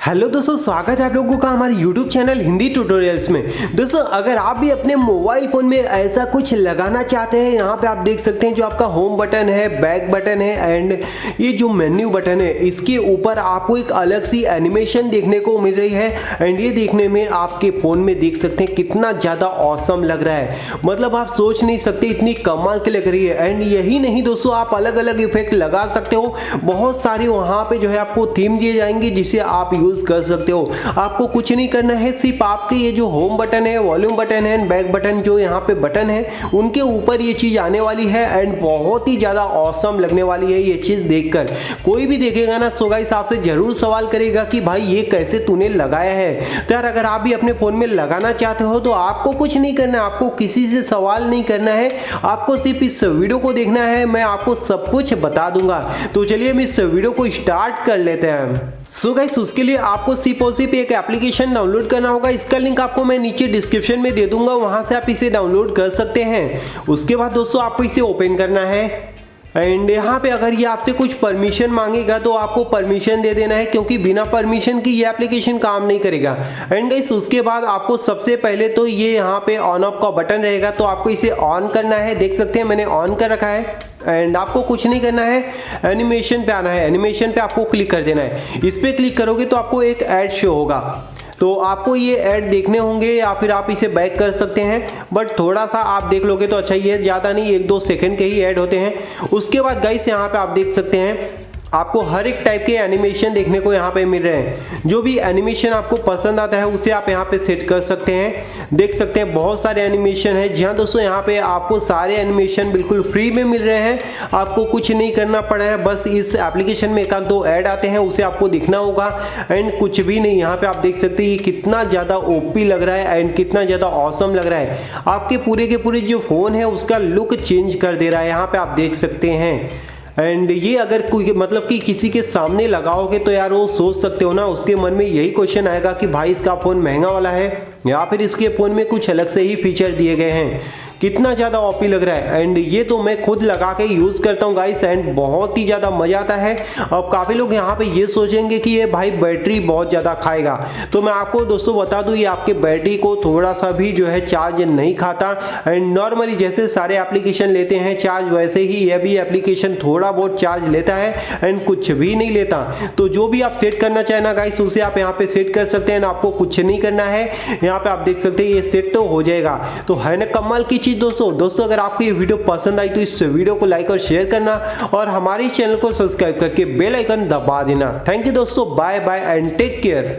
Hello दोस्तों, स्वागत है आप लोगों का हमारे YouTube चैनल हिंदी ट्यूटोरियल्स में। दोस्तों अगर आप भी अपने मोबाइल फ़ोन में ऐसा कुछ लगाना चाहते हैं, यहाँ पे आप देख सकते हैं जो आपका होम बटन है, बैक बटन है एंड ये जो मेन्यू बटन है, इसके ऊपर आपको एक अलग सी एनिमेशन देखने को मिल रही है। एंड ये देखने में आपके फ़ोन में देख सकते हैं कितना ज़्यादा ऑसम लग रहा है, मतलब आप सोच नहीं सकते इतनी कमाल की लग रही है। एंड यही नहीं दोस्तों, आप अलग अलग इफेक्ट लगा सकते हो, बहुत सारे वहाँ पे जो है आपको थीम दिए जाएंगे जिसे आप यूज कर सकते हो। आपको कुछ नहीं करना है, सिर्फ आपके ये जो होम बटन है, वॉल्यूम बटन है, बैक बटन जो यहाँ पे बटन है, उनके ऊपर ये चीज आने वाली है एंड बहुत ही ज्यादा ऑसम लगने वाली है ये चीज देखकर। कोई भी देखेगा ना सो गाइस आपसे जरूर सवाल करेगा कि भाई ये कैसे तूने लगाया है। तो यार अगर आप भी अपने फोन में लगाना चाहते हो तो आपको कुछ नहीं करना है, आपको किसी से सवाल नहीं करना है, आपको सिर्फ इस वीडियो को देखना है, मैं आपको सब कुछ बता दूंगा। तो चलिए हम इस वीडियो को स्टार्ट कर लेते हैं। सो गाइस उसके लिए आपको सिर्फ और सिर्फ एक एप्लीकेशन डाउनलोड करना होगा। इसका लिंक आपको मैं नीचे डिस्क्रिप्शन में दे दूंगा, वहां से आप इसे डाउनलोड कर सकते हैं। उसके बाद दोस्तों आपको इसे ओपन करना है एंड यहाँ पे अगर ये आपसे कुछ परमिशन मांगेगा तो आपको परमिशन दे देना है, क्योंकि बिना परमिशन की ये एप्लीकेशन काम नहीं करेगा। एंड गाइस उसके बाद आपको सबसे पहले तो ये यहाँ पे ऑन ऑफ का बटन रहेगा, तो आपको इसे ऑन करना है। देख सकते हैं मैंने ऑन कर रखा है एंड आपको कुछ नहीं करना है, एनिमेशन पे आना है। एनिमेशन पे आपको क्लिक कर देना है। इस पे क्लिक करोगे तो आपको एक ऐड शो होगा, तो आपको ये ऐड देखने होंगे या फिर आप इसे बैक कर सकते हैं, बट थोड़ा सा आप देख लोगे तो अच्छा ही है, ज़्यादा नहीं, 1-2 सेकंड के ही ऐड होते हैं। उसके बाद गाइस यहाँ पे आप देख सकते हैं आपको हर एक टाइप के एनिमेशन देखने को यहाँ पे मिल रहे हैं। जो भी एनिमेशन आपको पसंद आता है उसे आप यहाँ पे सेट कर सकते हैं। देख सकते हैं बहुत सारे एनिमेशन है। जी हाँ दोस्तों, यहाँ पे आपको सारे एनिमेशन बिल्कुल फ्री में मिल रहे हैं, आपको कुछ नहीं करना पड़ रहा है। बस इस एप्लीकेशन में 1-2 ऐड आते हैं, उसे आपको दिखना होगा एंड कुछ भी नहीं। यहाँ पे आप देख सकते हैं ये कितना ज़्यादा ओपी लग रहा है एंड कितना ज़्यादा ऑसम लग रहा है। आपके पूरे के पूरे जो फ़ोन है उसका लुक चेंज कर दे रहा है, यहाँ पे आप देख सकते हैं। एंड ये अगर कोई मतलब कि किसी के सामने लगाओगे तो यार वो सोच सकते हो ना, उसके मन में यही क्वेश्चन आएगा कि भाई इसका फ़ोन महंगा वाला है या फिर इसके फ़ोन में कुछ अलग से ही फीचर दिए गए हैं। कितना ज़्यादा ओपी लग रहा है एंड ये तो मैं खुद लगा के यूज़ करता हूँ गाइस एंड बहुत ही ज़्यादा मज़ा आता है। अब काफ़ी लोग यहाँ पे ये सोचेंगे कि ये भाई बैटरी बहुत ज़्यादा खाएगा, तो मैं आपको दोस्तों बता दूँ ये आपके बैटरी को थोड़ा सा भी जो है चार्ज नहीं खाता। एंड नॉर्मली जैसे सारे एप्लीकेशन लेते हैं चार्ज, वैसे ही यह भी एप्लीकेशन थोड़ा बहुत चार्ज लेता है एंड कुछ भी नहीं लेता। तो जो भी आप सेट करना चाहें ना गाइस उसे आप यहाँ पे सेट कर सकते हैं, आपको कुछ नहीं करना है। यहाँ पे आप देख सकते हैं ये सेट तो हो जाएगा। तो है ना कमाल की दोस्तों अगर आपको ये वीडियो पसंद आई तो इस वीडियो को लाइक और शेयर करना और हमारे चैनल को सब्सक्राइब करके बेल आइकन दबा देना। थैंक यू दोस्तों, bye bye and take care.